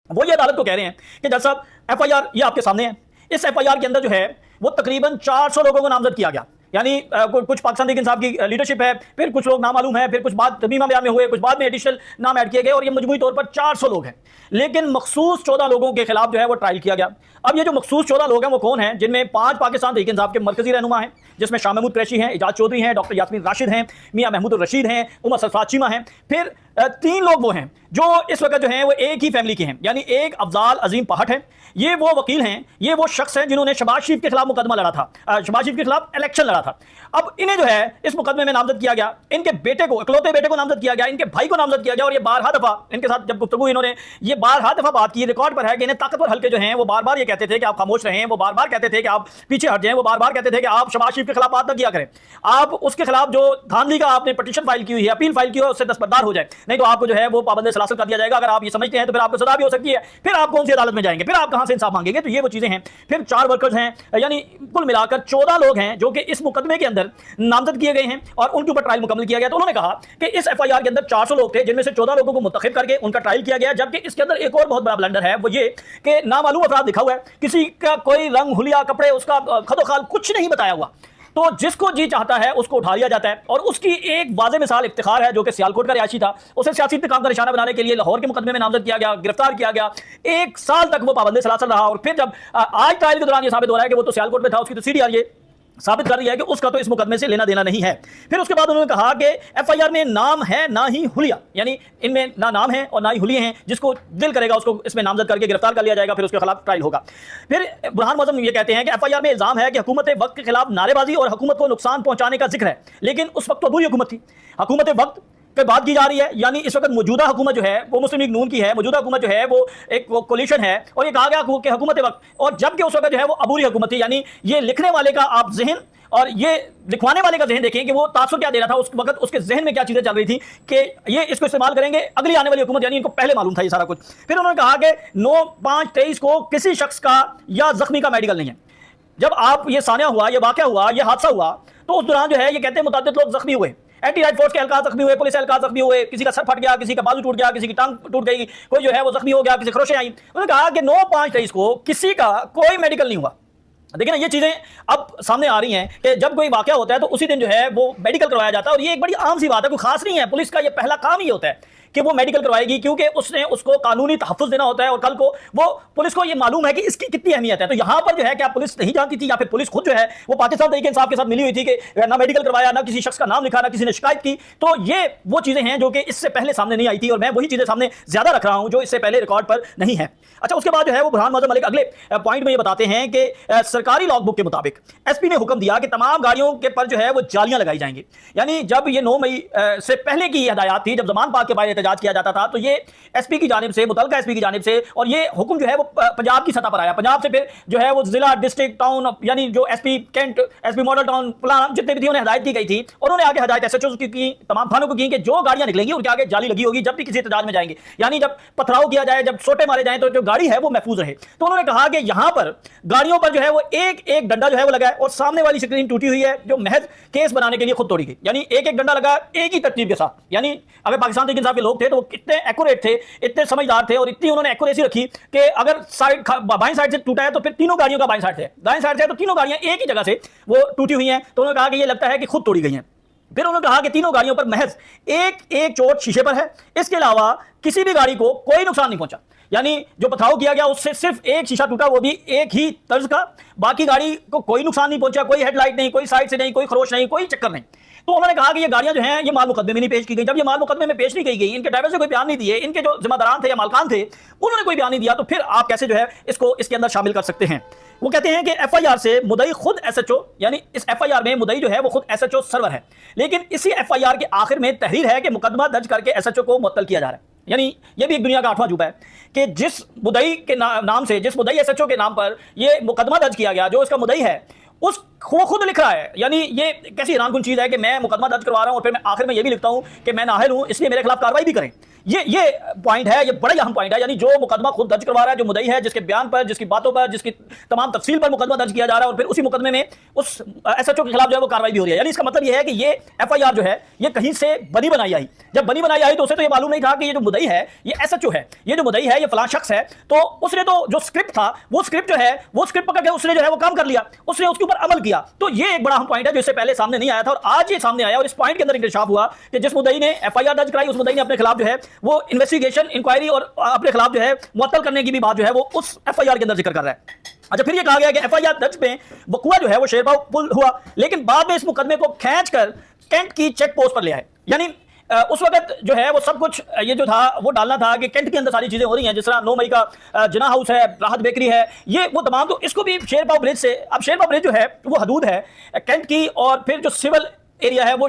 वो ये अदालत को कह रहे हैं कि जज साहब एफआईआर ये आपके सामने है, इस एफआईआर के अंदर जो है वो तकरीबन 400 लोगों को नामजद किया गया। यानी कुछ पाकिस्तान तहरीक इंसाफ की लीडरशिप है, फिर कुछ लोग नामालूम है, फिर कुछ बाद तमीमा बयान में हुए, कुछ बाद में एडिशनल नाम ऐड किए गए और ये मजमूई तौर पर 400 लोग हैं। लेकिन मखसूस 14 लोगों के खिलाफ जो है वो ट्रायल किया गया। अब ये जो मखसूस 14 लोग हैं वो कौन हैं, जिनमें 5 पाकिस्तान तहरीक इंसाफ के मरकजी रहनुमा हैं, जिसमें शाह महमूद कुरैशी हैं, इजाज चौधरी हैं, डॉक्टर यास्मीन राशिद हैं, मियां महमूद रशीद हैं, उमर सरफराज चीमा हैं। फिर 3 लोग वो हैं जो इस वक्त जो हैं वो एक ही फैमिली के हैं, यानी एक अफजाल अजीम पहाट है, ये वो वकील हैं, ये वो शख्स हैं जिन्होंने शहबाज शरीफ के खिलाफ मुकदमा लड़ा था, शहबाज शरीफ के खिलाफ इलेक्शन लड़ा था। अब इन्हें जो है इस मुकदमे में नामजद किया गया, इनके बेटे को, इकलौते बेटे को नामजद किया गया, इनके भाई को नामजद किया गया और ये बारहा दफा इनके साथ जब गुफ्तगू इन्होंने ये बारहा दफा बात की, रिकॉर्ड पर है कि इन्हें ताकतवर हल्के जो हैं वो बार बार ये कहते थे कि आप खामोश रहें, वो बार बार कहते थे कि आप पीछे हट जाएं, वो बार बार कहते थे कि आप शहबाज शरीफ के खिलाफ बात न किया करें, आप उसके खिलाफ जो धांधली का आपने पिटीशन फाइल की हुई है, अपील फाइल की हो, उससे दस्तबरदार हो जाए, नहीं तो आपको जो है वो पाबंद सलासल कर दिया जाएगा। अगर आप ये समझते हैं तो फिर आपको सजा भी हो सकती है, फिर आप कौन सी अदालत में जाएंगे, फिर आप कहां से इंसाफ मांगेंगे। तो ये वो चीजें हैं। फिर 4 वर्कर्स हैं, यानी कुल मिलाकर 14 लोग हैं जो कि इस मुकदमे के अंदर नामजद किए गए हैं और उनके ऊपर ट्रायल मुकम्मल किया गया। तो उन्होंने कहा कि इस एफआईआर के अंदर 400 लोग थे, जिनमें से 14 लोगों को मुंतखब करके उनका ट्रायल किया गया। जबकि इसके अंदर एक और बहुत बड़ा ब्लंडर है, वो ये कि नामालूम अफराद लिखा हुआ है, किसी का कोई रंग हुलिया कपड़े उसका खदोखाल कुछ नहीं बताया हुआ, तो जिसको जी चाहता है उसको उठा लिया जाता है। और उसकी एक वाज़ेह मिसाल इफ्तिखार है जो कि सियालकोट का रिहायशी था, उसे सियासी इंतकाम का निशाना बनाने के लिए लाहौर के मुकदमे में नामजद किया गया, गिरफ्तार किया गया, 1 साल तक वो पाबंद सलासल रहा। और फिर जब आज ट्रायल के दौरान ये साबित हो रहा है कि वो तो सियालकोट में था, उसकी तो सीडीआर ये साबित कर रही है कि उसका तो इस मुकदमे से लेना देना नहीं है। फिर उसके बाद उन्होंने कहा कि एफआईआर में नाम है ना ही हुलिया, यानी इनमें ना नाम है और ना ही हुलिये हैं, जिसको दिल करेगा उसको इसमें नामजद करके गिरफ्तार कर लिया जाएगा, फिर उसके खिलाफ ट्रायल होगा। फिर बुरहान मुअज़्ज़म ये कहते हैं कि एफआईआर में इल्जाम है कि हुकूमत वक्त के खिलाफ नारेबाजी और हुकूमत को नुकसान पहुंचाने का जिक्र है, लेकिन उस वक्त तो बुरी हुकूमत थी, हुकूमत वक्त पे बात की जा रही है। यानी इस वक्त मौजूदा हुकूमत जो है वो मुस्लिम लीग नून की है, मौजूदा हुकूमत जो है वो एक कोलिशन है, और ये कहा गया कि हुकूमत वक्त, और जबकि उस वक्त जो है वो अबूरी हुकूमत थी। यानी ये लिखने वाले का आप जहन और ये लिखवाने वाले का जहन देखें कि वो तासुर क्या दे रहा था उस वक्त, उसके जहन में क्या चीजें चल रही थी कि ये इसको इस्तेमाल करेंगे अगली आने वाली हुकूमत, यानी इनको पहले मालूम था ये सारा कुछ। फिर उन्होंने कहा कि 9/5/23 को किसी शख्स का या जख्मी का मेडिकल नहीं है। जब आप ये सानिया हुआ, ये वाकया हुआ, ये हादसा हुआ, तो उस दौरान जो है ये कहते हैं मुतअद्दिद लोग जख्मी हुए, एंटी राइट फोर्स के एहलकार जख्मी हुए, पुलिस एहलकार जख्मी हुए, किसी का सर फट गया, किसी का बाजू टूट गया, किसी की टांग टूट गई, कोई जो है वो जख्मी हो गया, किसी खरोशें आई। उन्होंने कहा कि 9/5/23 को किसी का कोई मेडिकल नहीं हुआ। देखिए ना, ये चीजें अब सामने आ रही हैं कि जब कोई वाकया होता है तो उसी दिन जो है वो मेडिकल करवाया जाता है, और ये एक बड़ी आम सी बात है, कोई खास नहीं है। पुलिस का ये पहला काम ही होता है कि वो मेडिकल करवाएगी, क्योंकि उसने उसको कानूनी तहफ़्फ़ुज़ देना होता है, और कल को वो पुलिस को ये मालूम है कि इसकी कितनी अहमियत है। तो यहाँ पर जो है क्या पुलिस नहीं जानती थी, या फिर पुलिस खुद जो है वो पाकिस्तान तहरीक इंसाफ के साथ मिली हुई थी कि ना मेडिकल करवाया, ना किसी शख्स का नाम लिखा, ना किसी ने शिकायत की। तो ये वो चीज़ें हैं जो कि इससे पहले सामने नहीं आई थी, और मैं वही चीज़ें सामने ज़्यादा रख रहा हूँ जो इससे पहले रिकॉर्ड पर नहीं है। अच्छा, उसके बाद जो है वो बुरहान मुअज़्ज़म मलिक अगले पॉइंट में ये बताते हैं कि सरकारी लॉगबुक के मुताबिक एसपी ने हुक्म दिया कि तमाम गाड़ियों के पर जो है वो जालियां लगाई जाएंगी। यानी जब ये 9 मई से पहले की हदायत थी, जब जमान पाक के बाहर एहतजाज किया जाता था, तो ये एसपी की जानिब से, मुतल्लिका एसपी की जानिब से, और ये हुक्म जो है वो पंजाब की सतह पर आया। पंजाब से फिर जो है वो जिला, डिस्ट्रिक्ट, टाउन, यानी जो SP cantt, SP model town, plan जितने भी थे उन्हें हदायत दी गई थी, और उन्होंने आगे हदायत एसएचओ की, तमाम थानों को की कि जो गाड़ियां निकलेंगी उनके आगे जाली लगी होगी जब भी किसी एहतजाज में जाएंगे, यानी जब पथराव किया जाए, जब सोटे मारे जाए, तो जो गाड़ी है वो महफूज रहे। तो उन्होंने कहा कि यहां पर गाड़ियों पर जो है वो एक एक डंडा जो है वो लगा है, और सामने वाली स्क्रीन टूटी हुई है जो महज केस बनाने के लिए खुद तोड़ी गई। यानी एक एक डंडा लगा एक ही तरतीब के साथ। यानी अगर पाकिस्तान तहरीक इंसाफ के लोग थे तो वो कितने एक्यूरेट थे, इतने समझदार थे, और इतनी उन्होंने एक्यूरेसी रखी कि अगर साइड बाईं साइड से टूटा है तो फिर तीनों गाड़ियों का बाईं साइड से, दाएं साइड से तो तीनों गाड़ियां एक ही जगह से वो टूटी हुई हैं। तो उन्होंने कहा कि ये लगता है कि खुद तोड़ी गई हैं। फिर उन्होंने कहा कि तीनों गाड़ियों पर महज एक एक चोट शीशे पर है, इसके अलावा किसी भी गाड़ी को कोई नुकसान नहीं पहुंचा। यानी जो पथराव किया गया उससे सिर्फ एक शीशा टूटा, वो भी एक ही तर्ज का, बाकी गाड़ी को कोई नुकसान नहीं पहुंचा, कोई हेडलाइट नहीं, कोई साइड से नहीं, कोई खरोश नहीं, कोई चक्कर नहीं। तो उन्होंने कहा कि ये गाड़ियां जो हैं ये माल मुकदमे में नहीं पेश की गई। जब ये माल मुकदमे में पेश नहीं की गई, इनके ड्राइवर से कोई बयान नहीं दिए, इनके जो जिम्मेदारान थे या मालकान थे उन्होंने कोई बयान नहीं दिया, तो फिर आप कैसे जो है इसको इसके अंदर शामिल कर सकते हैं। वो कहते हैं कि एफआईआर से मुद्दई खुद एसएचओ, यानी इस एफआईआर में मुद्दई जो है वो खुद एसएचओ सर्वर है, लेकिन इसी एफआईआर के आखिर में तहरीर है कि मुकदमा दर्ज करके एसएचओ को मुअत्तल किया जा रहा है। यानी ये भी एक दुनिया का 8वां अजूबा है कि जिस मुद्दई के नाम से, जिस मुद्दई एसएचओ के नाम पर ये मुकदमा दर्ज किया गया, जो इसका मुद्दई है, उस वो खुद लिख रहा है। यानी ये कैसी हैरानकुन चीज है कि मैं मुकदमा दर्ज करवा रहा हूं और फिर मैं आखिर में ये भी लिखता हूं कि मैं नाअहल हूं, इसलिए मेरे खिलाफ कार्रवाई भी करें। ये पॉइंट है, ये बड़ा अहम पॉइंट है। यानी जो मुकदमा खुद दर्ज करवा रहा है, जो मुद्दई है, जिसके बयान पर, जिसकी बातों पर, जिसकी तमाम तफसील पर मुकदमा दर्ज किया जा रहा है और फिर उसी मुकदमे में उस एसएचओ के खिलाफ जो है वो कार्रवाई भी हो रही है। यानी इसका मतलब ये है कि ये एफआईआर जो है ये कहीं से बनी बनाई आई। जब बनी बनाई आई तो उसे तो ये मालूम नहीं था कि ये जो मुद्दई है ये एसएचओ है, ये जो मुद्दई है ये फलां शख्स है। तो उसने तो जो स्क्रिप्ट था वो स्क्रिप्ट जो है वो स्क्रिप्ट पकड़ के उसने जो है वो काम कर लिया, उसने उसके ऊपर अमल किया। तो ये एक बड़ा अहम पॉइंट है जो इससे पहले सामने नहीं आया था और आज ये सामने आया। और इस पॉइंट के अंदर इंकशाफ हुआ कि जिस मुद्दई ने एफआईआर दर्ज कराई उस मुद्दई ने अपने खिलाफ जो है वो इन्वेस्टिगेशन, इंक्वायरी और अपने खिलाफ जो है मुअत्तल करने की भी बात जो है वो उस एफआईआर के अंदर जिक्र कर रहा है। अच्छा, फिर ये कहा गया कि एफआईआर दर्ज में वकुआ जो है वो शेरबाव पुल हुआ, लेकिन बाद में इस मुकदमे को खींचकर कैंट की चेक पोस्ट पर ले आए। यानी उस वक्त जो है वो सब कुछ ये जो था वो डालना था कि कैंट के अंदर सारी चीजें हो रही हैं, जिस तरह 9 मई का जिना हाउस है, राहत बेकरी है, ये वो तमाम, तो इसको भी शेरबाव ब्रिज से, अब शेरबाव ब्रिज जो है वो हदूद है कैंट की और फिर जो सिविल एरिया है वो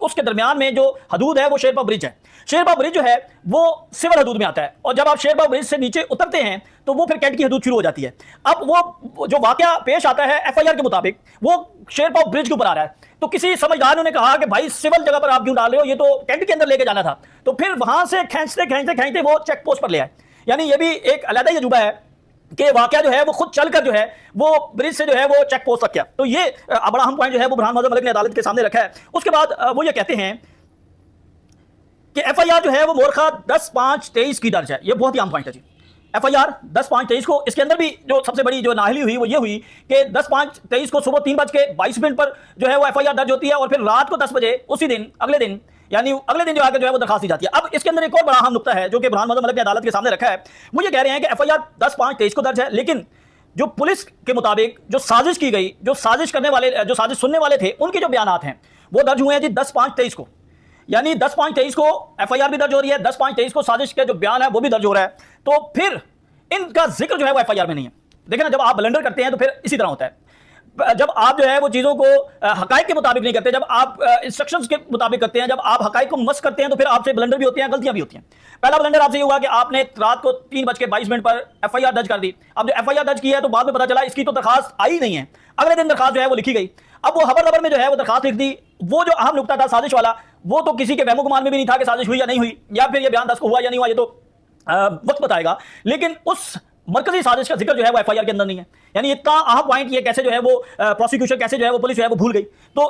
उसके दरमियान में जो हदूद है वो शेरबाव ब्रिज है। शेरबाव ब्रिज जो है वो सिविल हदूद में आता है और जब आप शेरबाव ब्रिज से नीचे उतरते हैं तो वो फिर कैंट की हदूद शुरू हो जाती है। अब वो जो वाकया पेश आता है एफआईआर के मुताबिक वो शेरबाव ब्रिज के ऊपर आ रहा है। तो किसी समझदार ने कहा कि भाई सिविल जगह पर आप क्यों डाल रहे हो, ये तो कैंट के अंदर लेके जाना था। तो फिर वहां से खींचते वो चेक पोस्ट पर ले आए। यानी ये भी एक अलग अजूबा है कि वाकया जो है वो खुद चलकर जो है वो ब्रिज से जो है वो चेक पोस्ट तक किया। तो ये बड़ा अहम पॉइंट जो है वो बुरहान मलिक ने अदालत के सामने रखा है। उसके बाद वो ये कहते हैं कि एफआईआर जो है वो मोरखा 10/5/23 की दर्ज है। ये बहुत ही अहम पॉइंट है जी। एफआईआर 10/5/23 को, इसके अंदर भी जो सबसे बड़ी जो नाअहली हुई वो ये हुई कि 10/5/23 को सुबह 3:22 पर जो है वो एफआईआर दर्ज होती है और फिर रात को 10 बजे उसी दिन अगले दिन जो आगे जो है वो दरखास्त दी जाती है। अब इसके अंदर एक और बड़ा अहम नुकता है जो कि बुरहान मलिक ने अदालत के सामने रखा है। वो ये कह रहे हैं कि एफआईआर 10/5/23 को दर्ज है, लेकिन जो पुलिस के मुताबिक जो साजिश की गई, जो साजिश करने वाले, जो साजिश सुनने वाले थे, उनके जो बयानात हैं वो दर्ज हुए हैं जी 10/5/23 को। यानी 10/5/23 को एफआईआर भी दर्ज हो रही है, 10/5/23 को साजिश का जो बयान है वो भी दर्ज हो रहा है। तो फिर इनका जिक्र जो है वो एफआईआर में नहीं है। देखिए ना, जब आप ब्लंडर करते हैं तो फिर इसी तरह होता है। जब आप जो है वो चीजों को हकाइक के मुताबिक नहीं करते, जब आप इंस्ट्रक्शंस के मुताबिक करते हैं, जब आप हकाइक को मस करते हैं तो फिर आपसे ब्लंडर भी होते हैं, गलतियां भी होती हैं। पहला ब्लंडर आपसे ये हुआ कि आपने रात को 3:22 पर एफआईआर दर्ज कर दी। अब जो एफआईआर दर्ज की है तो बाद में पता चला इसकी तो दरखास्त आई नहीं है, अगले दिन दरखास्त जो है वो लिखी गई। अब वो हबर में जो है वो दरखास्त लिख दी। वो जो अहम नुकता था साजिश वाला, वो तो किसी के वहमो गुमान में भी नहीं था कि साजिश हुई या नहीं हुई, या फिर ये बयान 10 को हुआ या नहीं हुआ, ये तो वक्त बताएगा। लेकिन उस मरकजी साजिश का जिक्र जो है वो एफआईआर के अंदर नहीं है। यानी इतना अहम पॉइंट ये कैसे जो है वो प्रोसिक्यूशन, कैसे जो है वो पुलिस जो है वो भूल गई। तो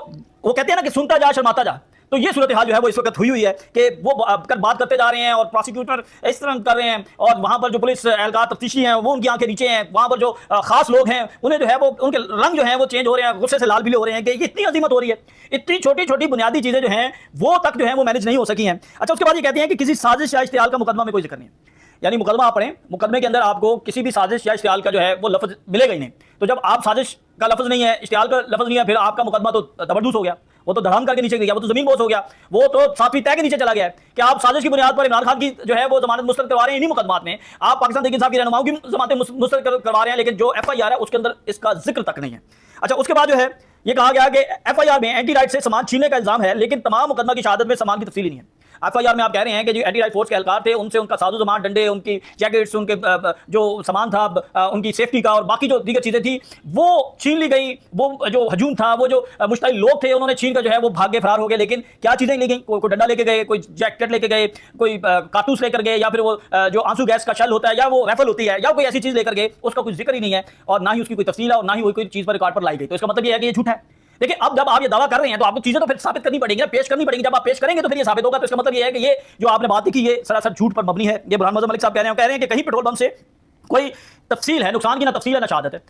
वो कहते हैं ना कि सुनता जा शर्माता जा। तो ये सूरत हाल जो है वो इस वक्त हुई है कि वो बात करते जा रहे हैं और प्रोसिक्यूटर इस तरह कर रहे हैं और वहां पर जो पुलिस एहलकार तफ्तीशी हैं वो उनकी आंखें नीचे हैं, वहां पर जो खास लोग हैं उन्हें जो है वो उनके रंग जो है वो चेंज हो रहे हैं, गुस्से से लाल पीले हो रहे हैं कि ये इतनी अजीमत हो रही है, इतनी छोटी छोटी बुनियादी चीजें जो हैं वो तक जो है वो मैनेज नहीं हो सकी हैं। अच्छा, उसके बाद ये कहते हैं कि किसी साजिश या इश्तियाल का मुकदमा में कोई जिक्र नहीं है। यानी मुकदमा आप पढ़ें, मुकदमे के अंदर आपको किसी भी साजिश या इश्तियाल का जो है वो लफ्ज मिलेगा ही नहीं। तो जब आप साजिश का लफ्ज नहीं है, इश्तियाल का लफ्ज नहीं है, फिर आपका मुकदमा तो जबरदस्त हो गया, वो तो धड़ाम करके नीचे गया, वो तो जमीन बोस हो गया, वो तो 7वीं तय के नीचे चला गया है कि आप साजिश की बुनियाद पर इमरान खान की जो है वो जमानत मुस्तरद करवा रहे हैं इन्हीं मुकदमात में, आप पाकिस्तान तहरीक इंसाफ की रहनुमाओं की जमानतें मुस्तरद करवा रहे हैं, लेकिन जो एफआईआर है उसके अंदर इसका जिक्र तक नहीं है। अच्छा, उसके बाद जो है ये कहा गया कि एफआईआर में एंटी राइट से सामान छीनने का इल्जाम है, लेकिन तमाम मुकदमा की शहादत में सामान की तफसील नहीं है। एफआईआर में आप कह रहे हैं कि जो एंटी राइट फोर्स के एहलकार थे उनसे उनका साजो सामान, डंडे, उनकी जैकेट्स, उनके जो सामान था उनकी सेफ्टी का और बाकी जो दीगर चीजें थी वो छीन ली गई। वो जो हजूम था, वो जो मुश्तइल लोग थे उन्होंने छीन कर जो है वो भागे फरार हो गए। लेकिन क्या चीजें ले गई? कोई डंडा लेके गए, कोई जैकेट लेके गए, कोई कारतूस लेकर गए, या फिर वो जो आंसू गैस का शल होता है या वो राइफल होती है या कोई ऐसी चीज लेकर गए, उसका कोई जिक्र ही नहीं है और ना ही उसकी कोई तफसील है और ना ही कोई चीज पर रिकॉर्ड पर लाई गई। तो इसका मतलब ये है कि ये झूठ है। देखिए, अब जब आप ये दावा कर रहे हैं तो आपको चीजें तो फिर साबित करनी पड़ेगी ना, पेश करनी पड़ेगी। जब आप पेश करेंगे तो फिर ये साबित होगा। तो इसका मतलब ये है कि ये जो आपने बात की ये सरासर झूठ पर मबनी है। ये बुरहान मलिक साहब कह रहे हैं कि कहीं पेट्रोल पंप से कोई तफसील है नुकसान की, ना तफसील है ना शहादत है।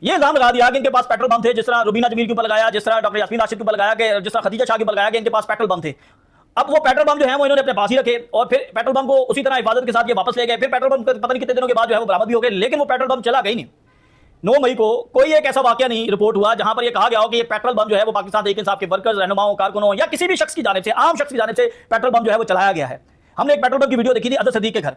ये इल्जाम लगा दिया कि इनके पास पेट्रोल पंप थे, जिस तरह रुबीना जमील के ऊपर लगाया, जिस तरह डॉक्टर यास्मीन राशिद के ऊपर लगाया, कि जिस तरह खदीजा शाह के ऊपर लगाया कि इनके पास पेट्रोल पंप थे। अब वो पेट्रोल पंप जो है वो इन्होंने अपने पास ही रखे और फिर पेट्रोल पंप को उसी तरह हिफाजत के साथ ये वापस ले गए। फिर पेट्रोल पंप पता नहीं कितने दिनों के बाद जो है वो बरामद भी हो गए, लेकिन वो पेट्रोल पंप चला गई नहीं। 9 मई को कोई एक ऐसा वाकया नहीं रिपोर्ट हुआ जहां पर यह कहा गया हो कि ये पेट्रोल पंप जो है वो पाकिस्तान तहरीक इंसाफ के वर्कर्स, रहनुमाओं, कारकुनों या किसी भी शख्स की जानिब से, आम शख्स की जानिब से पेट्रोल पंप जो है वो चलाया गया है। हमने एक पेट्रोल पंप की वीडियो देखी थी अदर सदीक के घर,